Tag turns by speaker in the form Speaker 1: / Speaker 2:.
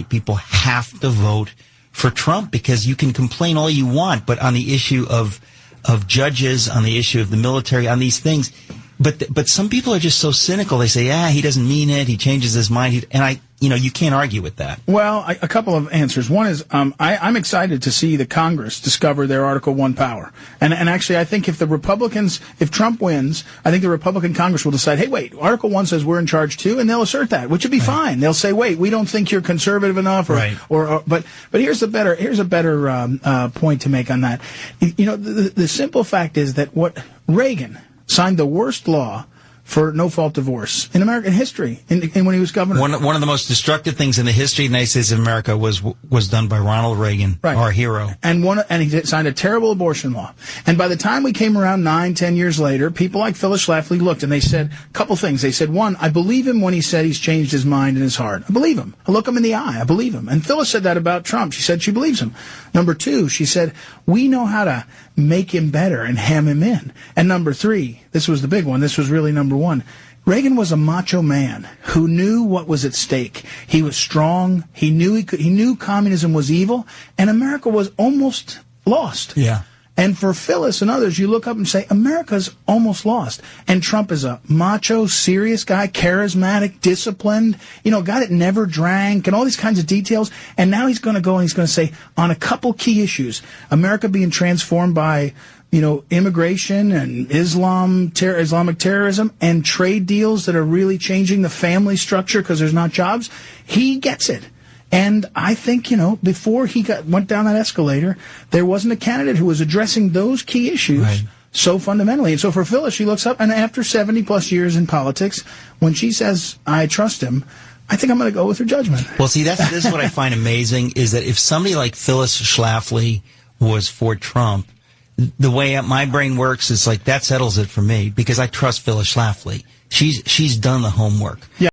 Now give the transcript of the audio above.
Speaker 1: people have to vote for Trump, because you can complain all you want, but on the issue of judges, on the issue of the military, on these things, but some people are just so cynical. They say, he doesn't mean it. He changes his mind. You can't argue with that.
Speaker 2: Well, a couple of answers. One is, I'm excited to see the Congress discover their Article 1 power. And actually, I think if Trump wins, I think the Republican Congress will decide, hey, wait, Article 1 says we're in charge too, and they'll assert that, which would be fine. They'll say, wait, we don't think you're conservative enough, but here's a better point to make on that. The simple fact is that what Reagan signed the worst law for no-fault divorce in American history, and when he was governor.
Speaker 1: One of the most destructive things in the history of the United States of America was done by Ronald Reagan, our hero.
Speaker 2: And he signed a terrible abortion law. And by the time we came around 9-10 years later, people like Phyllis Schlafly looked and they said a couple things. They said, one, I believe him when he said he's changed his mind and his heart. I believe him. I look him in the eye. I believe him. And Phyllis said that about Trump. She said she believes him. Number two, she said, we know how to make him better and ham him in. And number three, this was the big one. This was really number one. Reagan was a macho man who knew what was at stake. He was strong. He knew communism was evil, and America was almost lost.
Speaker 1: Yeah.
Speaker 2: And for Phyllis and others, you look up and say, America's almost lost. And Trump is a macho, serious guy, charismatic, disciplined, guy that never drank and all these kinds of details. And now he's going to go and he's going to say, on a couple key issues, America being transformed by immigration and Islamic terrorism and trade deals that are really changing the family structure because there's not jobs. He gets it. And I think, before he went down that escalator, there wasn't a candidate who was addressing those key issues so fundamentally. And so for Phyllis, she looks up, and after 70-plus years in politics, when she says, I trust him, I think I'm going to go with her judgment.
Speaker 1: Well, see, this is what I find amazing, is that if somebody like Phyllis Schlafly was for Trump, the way my brain works is like, that settles it for me, because I trust Phyllis Schlafly. She's done the homework.
Speaker 2: Yeah.